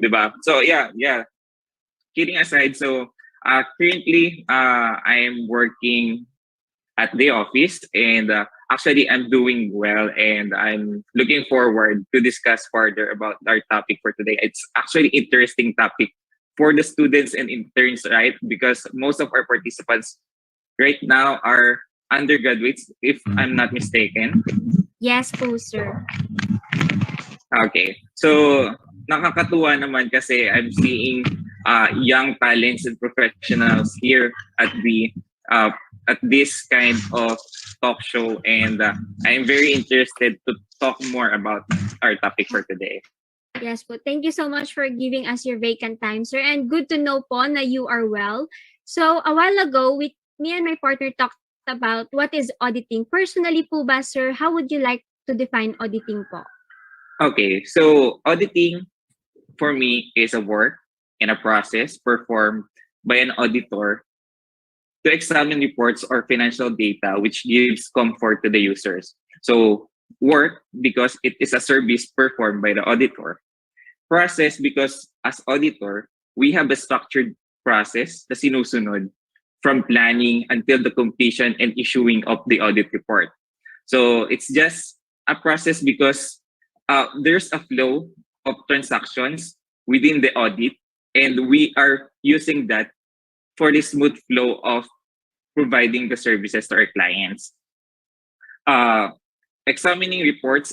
Diba? So yeah. Kidding aside, so currently I am working at the office, and actually I'm doing well, and I'm looking forward to discuss further about our topic for today. It's actually interesting topic for the students and interns, right? Because most of our participants right now are undergraduates, if I'm not mistaken. Yes po, sir. Okay. So, nakakatuwa naman kasi I'm seeing young talents and professionals here at the uh, at this kind of talk show, and I'm very interested to talk more about our topic for today. Yes po. Thank you so much for giving us your vacant time, sir. And good to know po na you are well. So, a while ago, me and my partner talked about what is auditing. Personally po ba, sir, how would you like to define auditing po? Okay, so auditing for me is a work and a process performed by an auditor to examine reports or financial data which gives comfort to the users. So work because it is a service performed by the auditor. Process because as auditor, we have a structured process na sinusunod from planning until the completion and issuing of the audit report. So it's just a process because there's a flow of transactions within the audit, and we are using that for the smooth flow of providing the services to our clients. Uh, Examining reports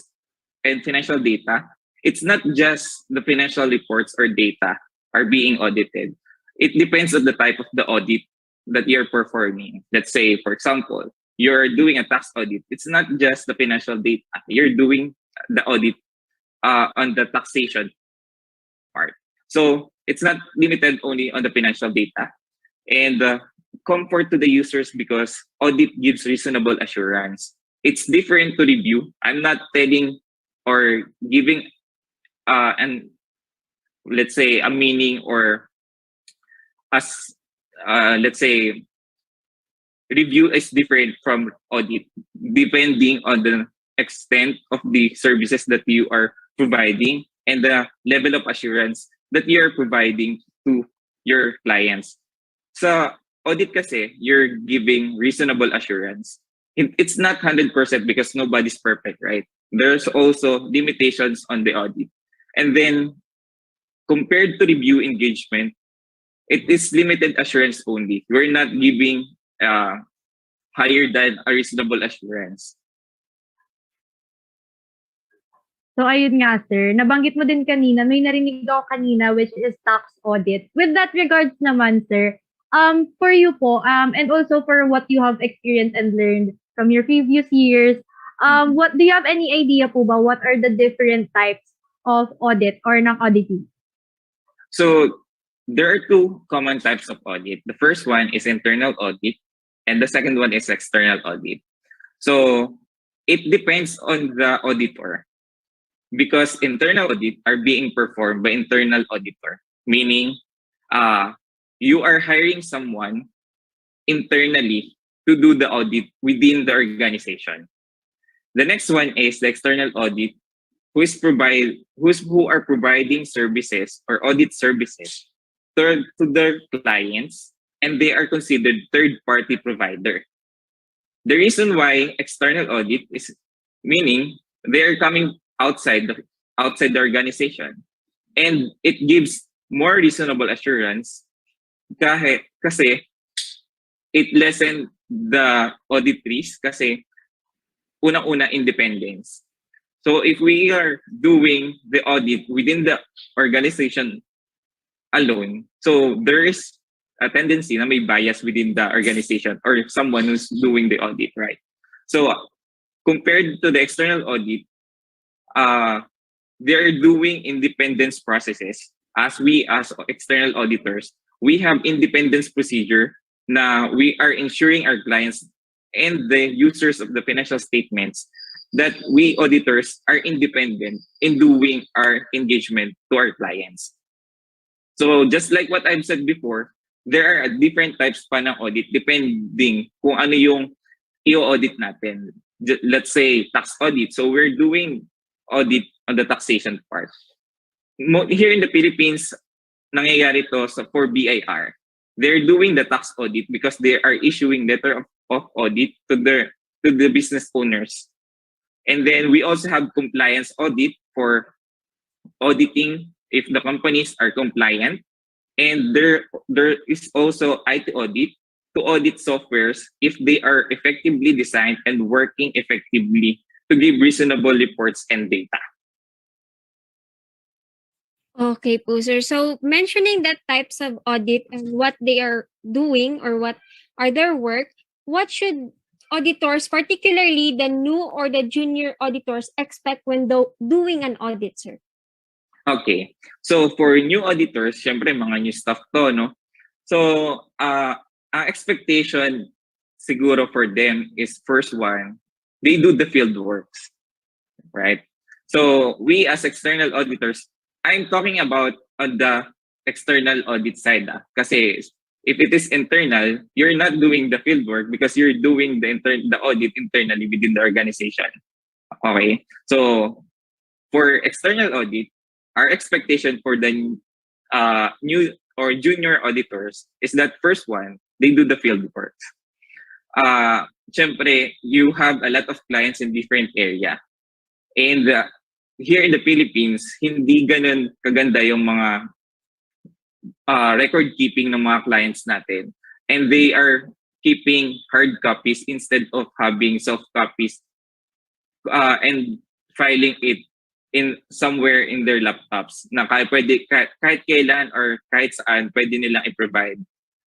and financial data, it's not just the financial reports or data are being audited. It depends on the type of the audit that you're performing. Let's say, for example, you're doing a tax audit. It's not just the financial data. You're doing the audit on the taxation part. So it's not limited only on the financial data. And comfort to the users because audit gives reasonable assurance. It's different to review. I'm not telling or giving an let's say a meaning or as let's say review is different from audit depending on the extent of the services that you are providing and the level of assurance that you are providing to your clients. Sa audit kasi, you're giving reasonable assurance. It's not 100% because nobody's perfect, right? There's also limitations on the audit. And then, compared to review engagement, it is limited assurance only. We're not giving uh, higher than a reasonable assurance. So ayun nga sir, nabanggit mo din kanina, may narinig ako kanina which is tax audit. With that regards naman sir, for you po, and also for what you have experienced and learned from your previous years, what do you have any idea po ba what are the different types of audit or ng auditing? So there are two common types of audit. The first one is internal audit, and the second one is external audit. So it depends on the auditor because internal audit are being performed by internal auditor, meaning you are hiring someone internally to do the audit within the organization. The next one is the external audit, who are providing services or audit services to their clients, and they are considered third-party provider. The reason why external audit is meaning they are coming outside the organization, and it gives more reasonable assurance kasi it lessen the audit risk kasi unang-una independence. So if we are doing the audit within the organization alone, so there is a tendency na may bias within the organization or someone who's doing the audit, right? So compared to the external audit, they're doing independence processes. As we as external auditors, we have independence procedure na we are ensuring our clients and the users of the financial statements that we auditors are independent in doing our engagement to our clients. So just like what I've said before, there are different types pa ng audit depending kung ano yung i-audit natin. Let's say tax audit. So we're doing audit on the taxation part. here in the Philippines, nangyayari to for BIR. They're doing the tax audit because they are issuing letter of audit to the business owners. And then we also have compliance audit for auditing if the companies are compliant. And there is also IT audit to audit softwares if they are effectively designed and working effectively to give reasonable reports and data. Okay po, sir. So, mentioning that types of audit and what they are doing or what are their work, what should auditors, particularly the new or the junior auditors, expect when doing an audit, sir? Okay. So for new auditors, syempre mga new staff to, no? So, ang expectation siguro for them is first one, they do the field works, right? So we as external auditors, I'm talking about on the external audit side, kasi if it is internal, you're not doing the field work because you're doing the audit internally within the organization. Okay? So for external audit, our expectation for the new or junior auditors is that first one, they do the field work. Syempre, you have a lot of clients in different area. And here in the Philippines, hindi ganun kaganda yung mga record keeping ng mga clients natin. And they are keeping hard copies instead of having soft copies and filing it in somewhere in their laptops na kahit kailan or kahit saan pwede nilang i-provide.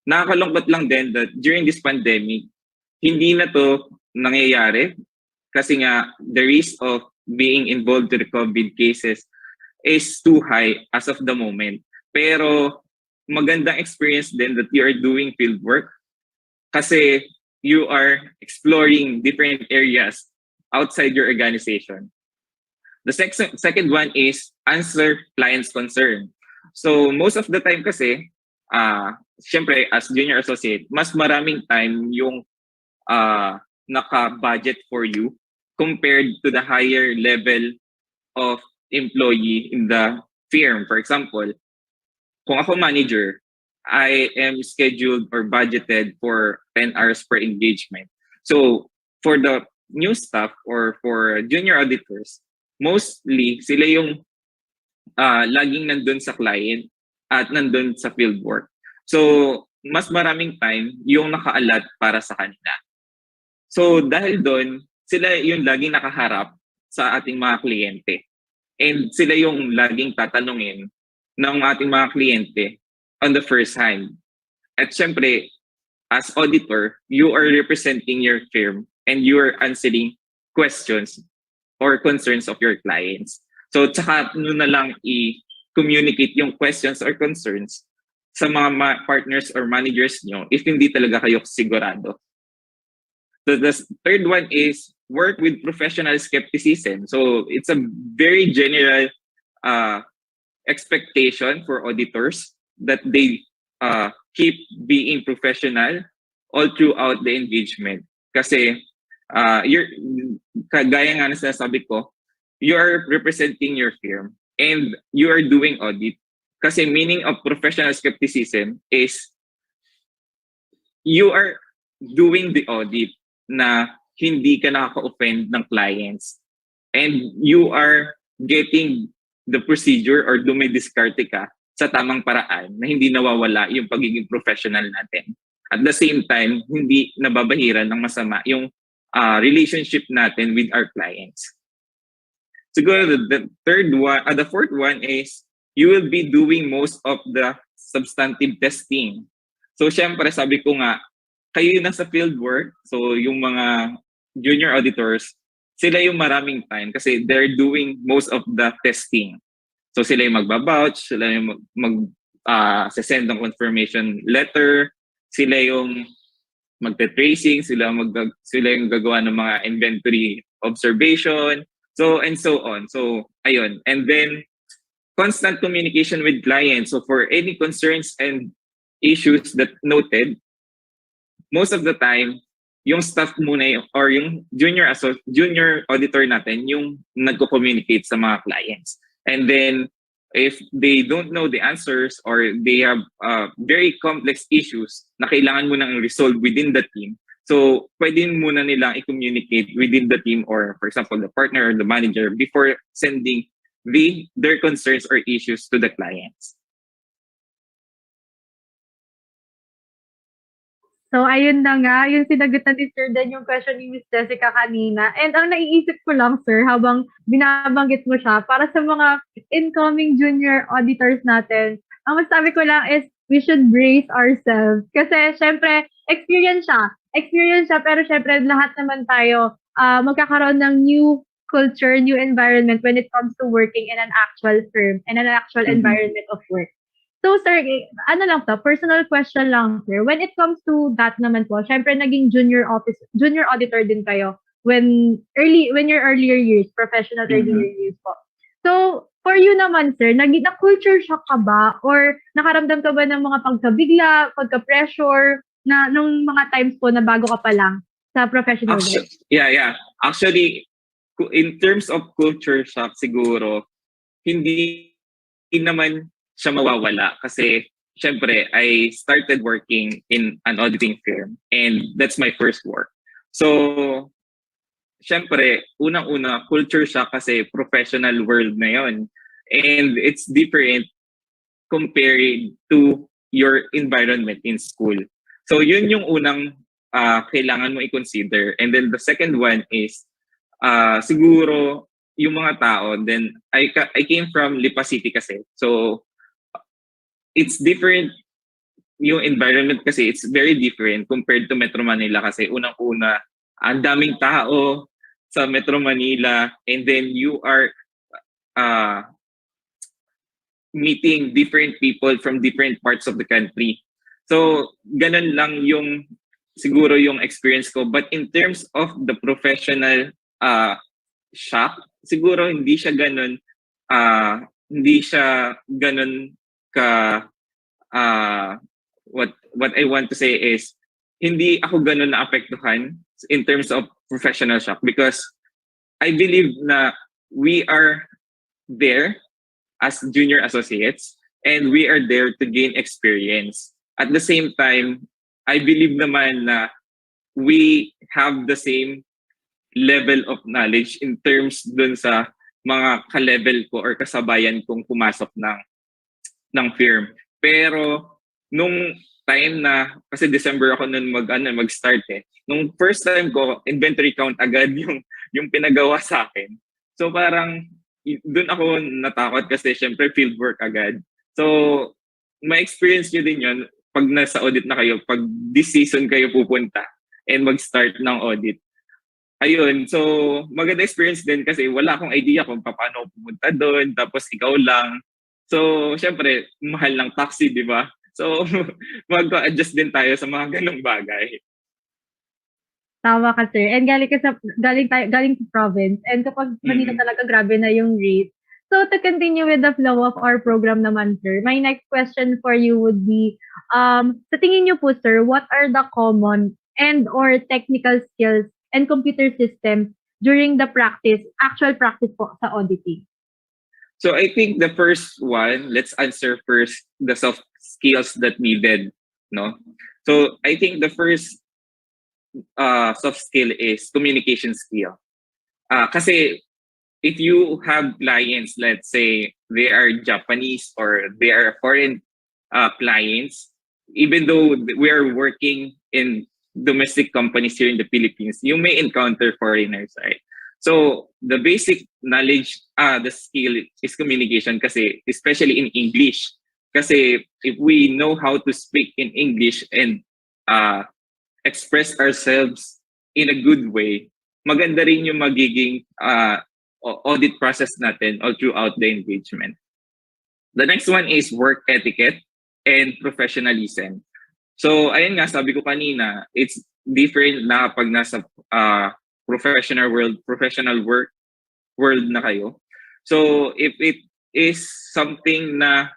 Nakakalungkot lang din that during this pandemic, hindi na to nangyayari kasi nga the risk of being involved to the COVID cases is too high as of the moment. Pero magandang experience din that you are doing field work kasi you are exploring different areas outside your organization. The second one is answer client's concern. So most of the time kasi, syempre as junior associate, mas maraming time yung naka-budget for you compared to the higher level of employee in the firm. For example, kung ako manager, I am scheduled or budgeted for 10 hours per engagement. So for the new staff or for junior auditors, mostly sila yung laging nandun sa client at nandun sa field work. So mas maraming time yung naka-allot para sa kanila. So dahil doon, sila yung laging nakaharap sa ating mga kliyente. And sila yung laging tatanungin ng ating mga kliyente on the first hand. At syempre, as auditor, you are representing your firm and you are answering questions or concerns of your clients. So tsaka nyo na lang i-communicate yung questions or concerns sa mga partners or managers nyo if hindi talaga kayo sigurado. So the third one is work with professional skepticism. So it's a very general expectation for auditors that they keep being professional all throughout the engagement. Kasi kagaya nga na sinasabi ko, you are representing your firm and you are doing audit. Kasi meaning of professional skepticism is you are doing the audit na hindi ka nakaka-offend ng clients and you are getting the procedure or dumidiskarte ka sa tamang paraan na hindi nawawala yung pagiging professional natin. At the same time, hindi nababahiran ng masama yung relationship natin with our clients. Siguro the fourth one is you will be doing most of the substantive testing. So syempre sabi ko nga, kayo yung nasa field work, so yung mga junior auditors, sila yung maraming time kasi they're doing most of the testing. So sila yung magbabouch, sila yung send ng confirmation letter, sila yung magte-tracing, sila yung gagawa ng mga inventory observation, so and so on. So ayun. And then constant communication with clients. So for any concerns and issues that noted, most of the time, yung staff muna or yung junior auditor natin yung nagko-communicate sa mga clients. And then if they don't know the answers or they have very complex issues na kailangan mo nang resolve within the team, so pwede muna nilang i-communicate within the team or for example the partner or the manager before sending their concerns or issues to the clients. So, ayun na nga, yung sinagot na ni Sir Dan yung question ni Miss Jessica kanina. And ang naiisip ko lang, Sir, habang binabanggit mo siya, para sa mga incoming junior auditors natin, ang masabi ko lang is we should brace ourselves. Kasi, syempre, experience siya. Experience siya, pero syempre, lahat naman tayo magkakaroon ng new culture, new environment when it comes to working in an actual firm and an actual environment of work. So, sir, ano lang to, personal question lang, sir. When it comes to that naman po, syempre naging junior auditor din kayo when your earlier years, professional earlier years po. So, for you naman, sir, na-culture shock ka ba? Or nakaramdam ka ba ng mga pagkabigla, pagka-pressure, na nung mga times po na bago ka pa lang sa professional life? Yeah. Actually, in terms of culture shock, siguro, hindi naman siya mawawala kasi syempre I started working in an auditing firm and that's my first work. So syempre unang-una culture shock kasi professional world na yon and it's different compared to your environment in school. So yun yung unang kailangan mo i-consider, and then the second one is siguro yung mga tao. Then I came from Lipa City kasi, so it's different yung environment kasi, it's very different compared to Metro Manila kasi unang-una, ang daming tao sa Metro Manila and then you are meeting different people from different parts of the country. So, ganun lang yung siguro yung experience ko. But in terms of the professional shock, siguro hindi siya ganun ka what I want to say is hindi ako ganun naapektuhan in terms of professional shock because I believe na we are there as junior associates and we are there to gain experience. At the same time, I believe naman na we have the same level of knowledge in terms dun sa mga ka-level ko or kasabayan kong pumasok ng firm. Pero nung time na, kasi December ako nun mag-start nung first time ko, inventory count agad yung pinagawa sa akin. So parang dun ako natakot kasi syempre field work agad. So ma-experience nyo din yun pag nasa audit na kayo, pag this season kayo pupunta and mag-start ng audit. Ayun, so maganda experience din kasi wala akong idea kung paano pumunta doon, tapos ikaw lang. So, syempre, mahal ng taxi, di ba? So, mag-adjust din tayo sa mga ganong bagay. Tama ka, sir. And galing sa province. And kapag Manila talaga, grabe na yung rate. So, to continue with the flow of our program naman, sir, my next question for you would be, sa tingin niyo po, sir, what are the common and or technical skills and computer systems during the actual practice po sa auditing? So I think the first one, let's answer first the soft skills that needed, no? So I think the first soft skill is communication skill. Kasi if you have clients, let's say they are Japanese or they are foreign clients, even though we are working in domestic companies here in the Philippines, you may encounter foreigners, right? So the basic knowledge, the skill is communication kasi, especially in English. Kasi if we know how to speak in English and express ourselves in a good way, maganda rin yung magiging audit process natin all throughout the engagement. The next one is work etiquette and professionalism. So ayun nga, sabi ko kanina, it's different na pag nasa professional work world na kayo. So if it is something na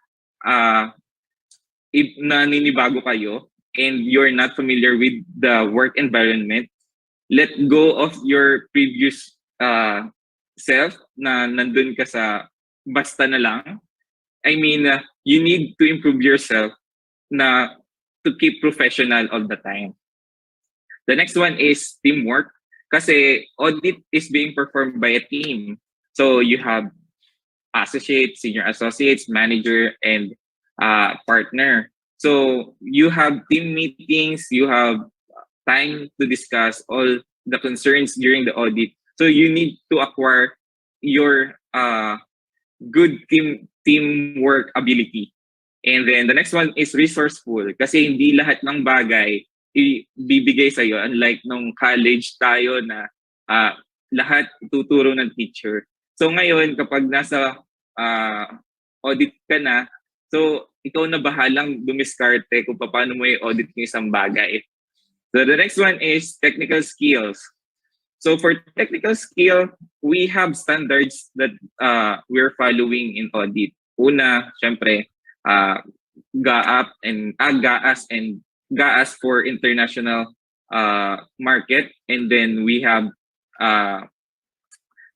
if naninibago kayo and you're not familiar with the work environment, let go of your previous self na nandun ka sa basta na lang you need to improve yourself na to keep professional all the time. The next one is teamwork. Kasi audit is being performed by a team. So you have associates, senior associates, manager, and partner. So you have team meetings, you have time to discuss all the concerns during the audit. So you need to acquire your good teamwork ability. And then the next one is resourceful. Kasi hindi lahat ng bagay ibibigay sa'yo. Unlike nung college tayo na lahat tuturo ng teacher. So ngayon, kapag nasa audit ka na, so ikaw na bahalang dumiskarte kung paano mo i-audit ng isang bagay. So the next one is technical skills. So for technical skill, we have standards that we're following in audit. Una, syempre, GAAP and GAAS and GAAS for international market, and then we have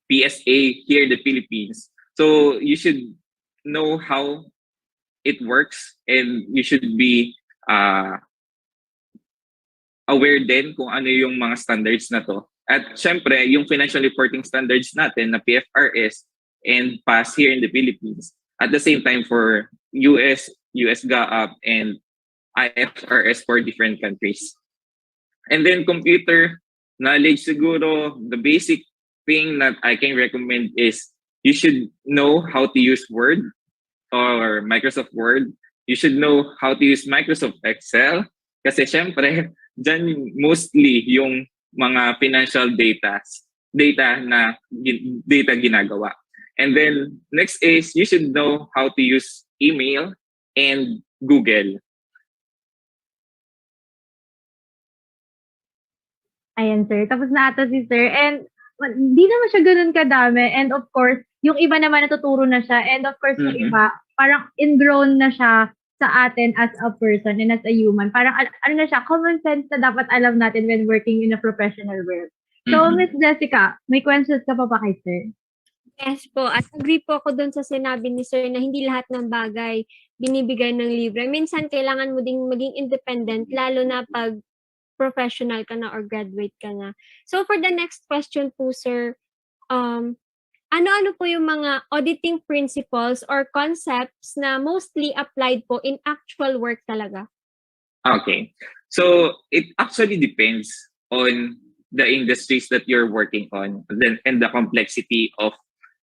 PSA here in the Philippines. So you should know how it works, and you should be aware din kung ano yung mga standards na to. At syempre, yung financial reporting standards natin na PFRS and PAS here in the Philippines. At the same time for US GAAP and IFRS for different countries. And then computer knowledge siguro, the basic thing that I can recommend is you should know how to use Word or Microsoft Word. You should know how to use Microsoft Excel. Kasi syempre, dyan mostly yung mga financial data na data ginagawa. And then next is you should know how to use email and Google. Ayan, sir. Tapos na ata si sir. And di naman siya ganun kadami. And of course, yung iba naman natuturo na siya. And of course, yung iba, parang ingrown na siya sa atin as a person and as a human. Parang ano na siya, common sense na dapat alam natin when working in a professional world. So, Miss Jessica, may questions ka pa kay sir? Yes po. At agree po ako dun sa sinabi ni sir na hindi lahat ng bagay binibigay ng libre. Minsan, kailangan mo ding maging independent, lalo na pag professional ka na or graduate ka na. So, for the next question po, sir, ano-ano po yung mga auditing principles or concepts na mostly applied po in actual work talaga? Okay. So, it actually depends on the industries that you're working on and the complexity of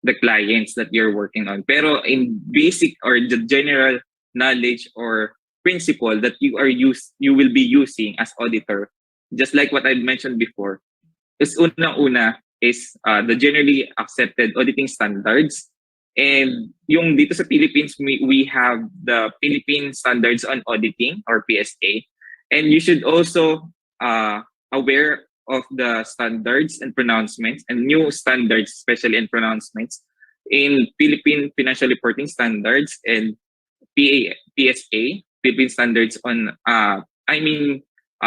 the clients that you're working on. Pero in basic or the general knowledge or principle that you will be using as auditor, just like what I mentioned before, is unang-una is the generally accepted auditing standards. And yung dito sa Philippines, we have the Philippine Standards on Auditing or PSA. And you should also aware of the standards and pronouncements and new standards, especially in pronouncements in Philippine Financial Reporting Standards and PSA, Philippine Standards on,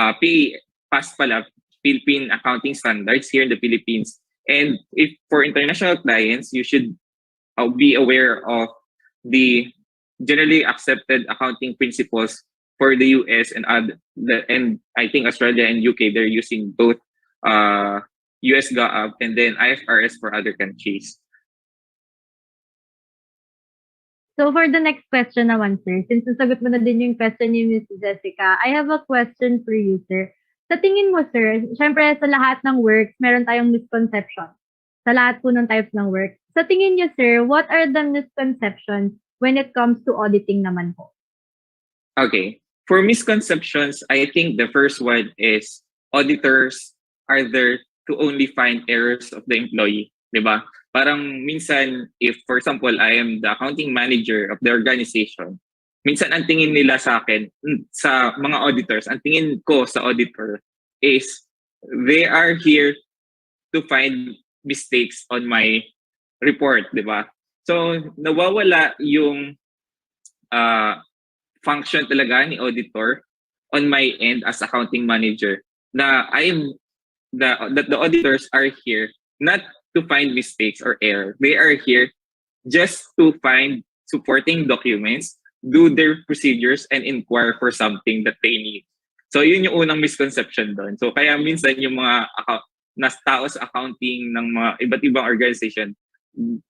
PAS pala, Philippine Accounting Standards here in the Philippines. And if for international clients, you should be aware of the generally accepted accounting principles for the US and I think Australia and UK. They're using both US GAAP and then IFRS for other countries. So for the next question naman, sir, since nasagot mo na din yung question ni Ms. Jessica, I have a question for you, sir. Sa tingin mo, sir, syempre sa lahat ng work, meron tayong misconception. Sa lahat po ng types ng work. Sa tingin niyo, sir, what are the misconceptions when it comes to auditing naman po? Okay. For misconceptions, I think the first one is auditors are there to only find errors of the employee. Diba? Parang minsan, if for example, I am the accounting manager of the organization, minsan ang tingin nila sa akin, sa mga auditors, ang tingin ko sa auditor is they are here to find mistakes on my report, di ba? So, nawawala yung function talaga ni auditor on my end as accounting manager na that the auditors are here not to find mistakes or error. They are here just to find supporting documents, do their procedures, and inquire for something that they need. So yun yung unang misconception doon. So kaya minsan yung mga tao sa accounting ng mga iba't ibang organization,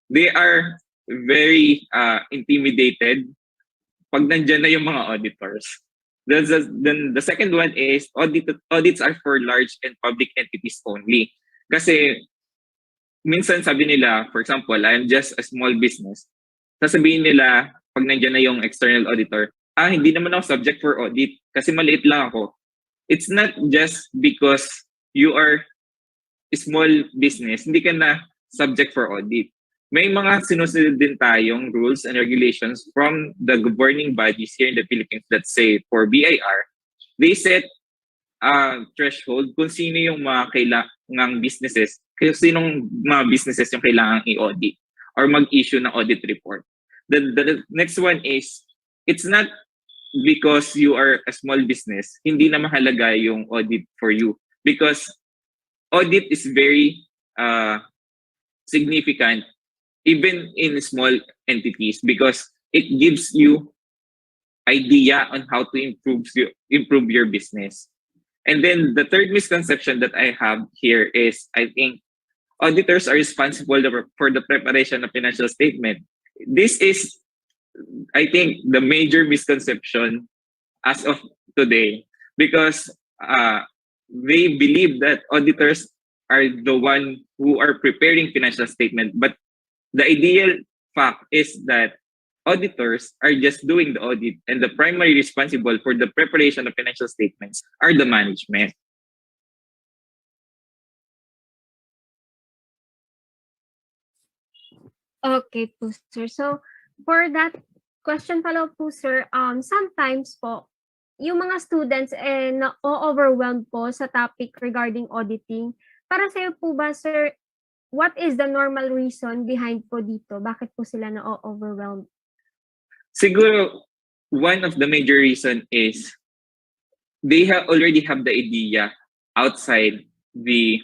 they are very intimidated pag nandyan na yung mga auditors. Then the second one is audits are for large and public entities only. Kasi minsan sabi nila, for example, I'm just a small business. Sasabihin nila, pag nandiyan na yung external auditor, hindi naman ako subject for audit kasi maliit lang ako. It's not just because you are a small business, hindi ka na subject for audit. May mga sinusunod din tayong rules and regulations from the governing bodies here in the Philippines. Let's say for BIR, they set a threshold kung sino yung mga kailangang businesses, kung sinong mga businesses yung kailangang i-audit or mag-issue ng audit report. The next one is, it's not because you are a small business, hindi na mahalaga yung audit for you. Because audit is very significant even in small entities because it gives you idea on how to improve your business. And then the third misconception that I have here is, I think auditors are responsible for the preparation of financial statement. This is, I think, the major misconception as of today because they believe that auditors are the one who are preparing financial statement. But the ideal fact is that auditors are just doing the audit and the primary responsible for the preparation of financial statements are the management. Okay po, sir. So, for that question follow po, sir, sometimes po, yung mga students na-overwhelmed po sa topic regarding auditing. Para sa'yo po ba, sir, what is the normal reason behind po dito? Bakit po sila na-overwhelmed? Siguro, one of the major reason is they already have the idea outside the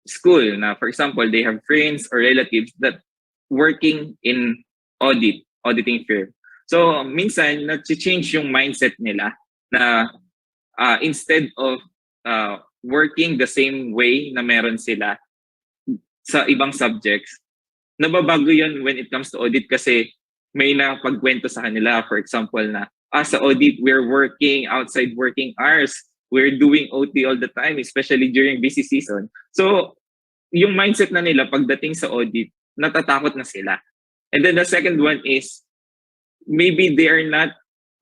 school. Now, for example, they have friends or relatives that working in auditing firm. So, minsan, na-change yung mindset nila na instead of working the same way na meron sila sa ibang subjects, nababago yun when it comes to audit kasi may napagkwento sa kanila. For example na, sa audit, we're working outside working hours. We're doing OT all the time, especially during busy season. So, yung mindset na nila pagdating sa audit, natatakot na sila. And then the second one is, maybe they are not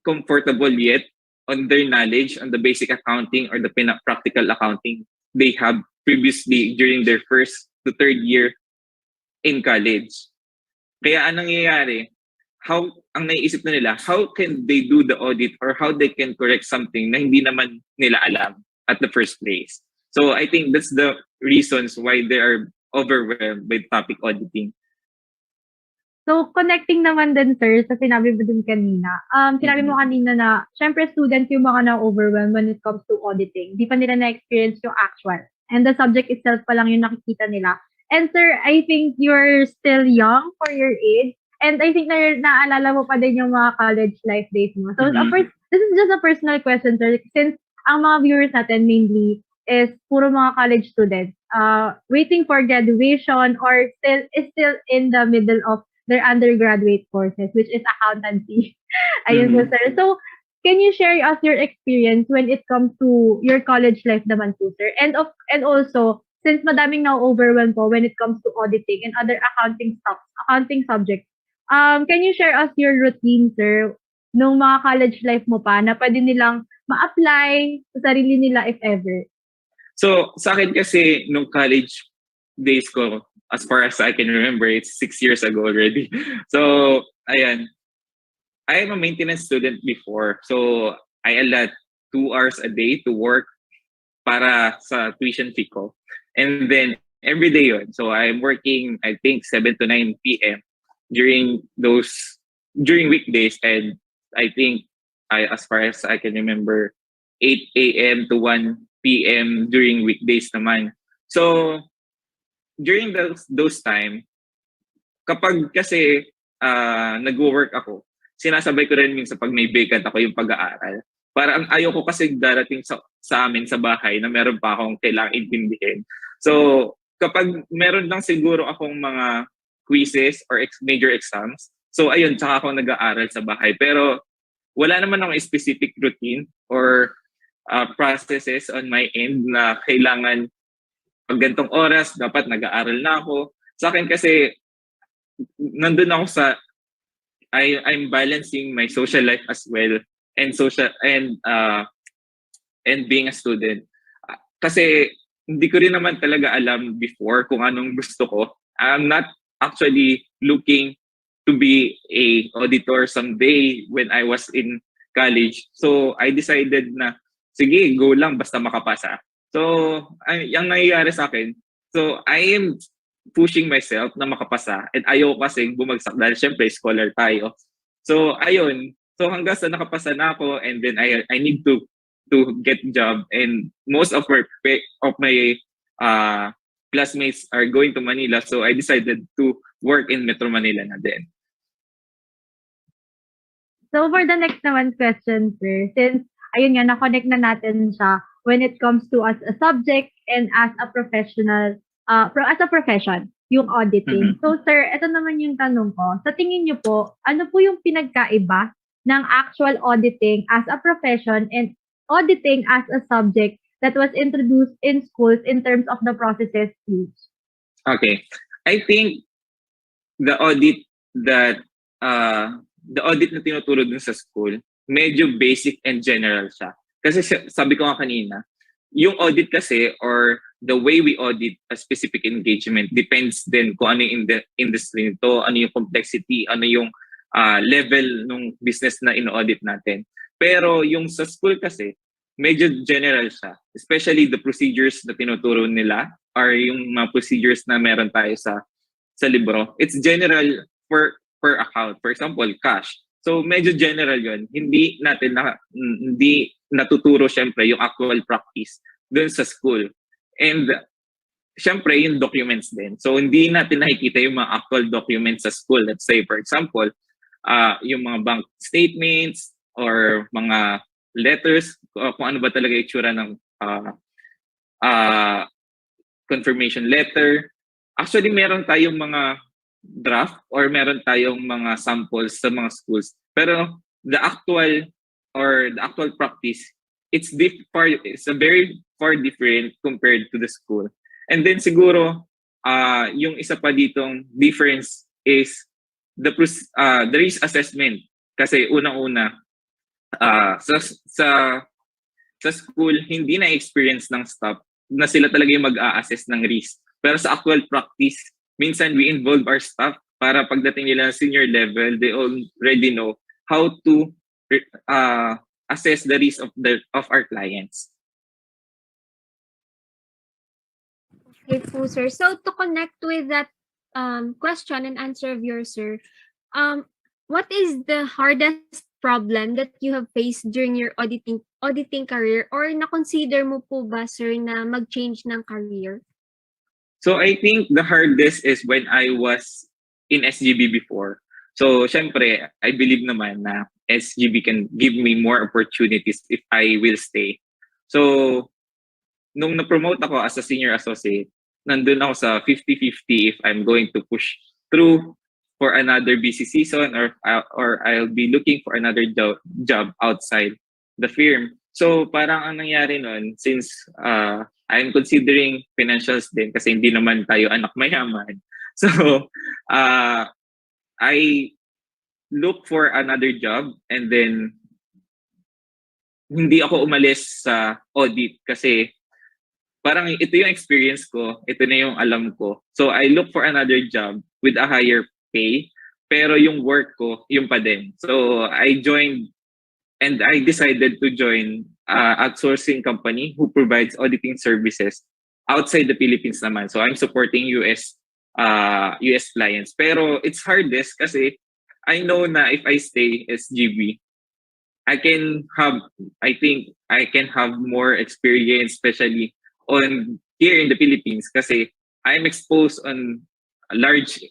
comfortable yet on their knowledge on the basic accounting or the practical accounting they have previously during their first to third year in college. Kaya anong nangyayari? Ang naiisip na nila, how can they do the audit or how they can correct something na hindi naman nila alam at the first place? So I think that's the reasons why they are overwhelmed by topic auditing. So, connecting naman din, sir, sa sinabi mo din kanina. Sinabi mo kanina na, syempre, students yung mga na-overwhelm when it comes to auditing. Di pa nila na-experience yung actual. And the subject itself pa lang yung nakikita nila. And sir, I think you're still young for your age. And I think naalala mo pa din yung mga college life days mo. So, this is just a personal question, sir. Since ang mga viewers natin mainly is puro mga college students waiting for graduation or is still in the middle of their undergraduate courses, which is accountancy. Ayun po, sir. So, can you share us your experience when it comes to your college life naman po, sir? And also, since madaming now overwhelmed po when it comes to auditing and other accounting subjects, can you share us your routine, sir, nung mga college life mo pa na pwede nilang ma-apply sa sarili nila if ever? So, sa akin kasi, nung college days ko, as far as I can remember, it's 6 years ago already. So, ayan. I am a maintenance student before. So, I allot 2 hours a day to work para sa tuition fee ko. And then, every day yun. So, I'm working, I think, 7 to 9 p.m. during weekdays. And I think, as far as I can remember, 8 a.m. to 1 p.m. during weekdays naman. So, during those time, kapag kasi nag-work ako, sinasabay ko rin minsan pag may vacant ako yung pag-aaral. Para ang ayaw ko kasi darating sa amin sa bahay na meron pa akong kailangang intindihin. So, kapag meron lang siguro akong mga quizzes or major exams, so ayun, tsaka ako nag-aaral sa bahay. Pero wala naman akong specific routine or processes on my end na kailangan pag gantong oras, dapat nag-aaral na ako. Sa akin kasi, nandun ako sa, I'm balancing my social life as well and being a student. Kasi hindi ko rin naman talaga alam before kung anong gusto ko. I'm not actually looking to be a auditor someday when I was in college. So I decided na, sige, go lang basta makapasa. So, yung nangyayari sa akin, so I am pushing myself na makapasa and ayaw kasi bumagsak dahil syempre scholar tayo. So, ayun. So, hanggang sa nakapasa na ako and then I need to get job and most of my classmates are going to Manila. So, I decided to work in Metro Manila na din. So for the next naman question, sir, since ayun nga, na-connect na natin siya when it comes to as a subject and as a professional, as a profession, yung auditing. Mhm. So sir, ito naman yung tanong ko. Sa tingin niyo po, ano po yung pinagkaiba ng actual auditing as a profession and auditing as a subject that was introduced in schools in terms of the processes used? Okay. I think the audit that the audit na tinuturo dun sa school, medyo basic and general siya. Kasi sabi ko nga kanina, yung audit kasi or the way we audit a specific engagement depends din kung ano yung industry nito, ano yung complexity, ano yung level ng business na in-audit natin. Pero yung sa school kasi, medyo general siya. Especially the procedures na tinuturo nila or yung mga procedures na meron tayo sa libro. It's general per account. For example, cash. So medyo general 'yon. Hindi natuturo syempre yung actual practice dun sa school. And syempre yung documents din. So hindi natin nakikita yung mga actual documents sa school. Let's say for example, yung mga bank statements or mga letters, kung ano ba talaga yung itsura ng confirmation letter. Actually, meron tayong mga draft or meron tayong mga samples sa mga schools. Pero the actual practice, it's a very far different compared to the school. And then siguro, yung isa pa ditong difference is the risk assessment. Kasi unang-una, sa school, hindi na-experience ng staff na sila talaga yung mag-a-assess ng risk. Pero sa actual practice, minsan we involve our staff para pagdating nila senior level, they already know how to assess the risk of our clients. Okay po, sir. So to connect with that question and answer of yours, sir, what is the hardest problem that you have faced during your auditing career, or na-consider mo po ba, sir, na mag-change ng career? So I think the hardest is when I was in SGB before. So syempre, I believe naman na SGB can give me more opportunities if I will stay. So nung na-promote ako as a senior associate, nandun ako sa 50-50 if I'm going to push through for another busy season or I'll be looking for another job outside the firm. So parang ang nangyari nun, since I'm considering financials din kasi hindi naman tayo anak mayaman. So I look for another job and then hindi ako umalis sa audit kasi parang ito yung experience ko, ito na yung alam ko. So I look for another job with a higher pay, pero yung work ko, yung pa din. So I joined and I decided to join outsourcing company who provides auditing services outside the Philippines naman. So I'm supporting US clients. Pero it's hardest kasi I know na if I stay SGB, I think I can have more experience, especially on here in the Philippines kasi I'm exposed on large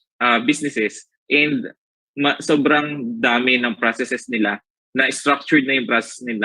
businesses and sobrang dami ng processes nila na structured na yung process nila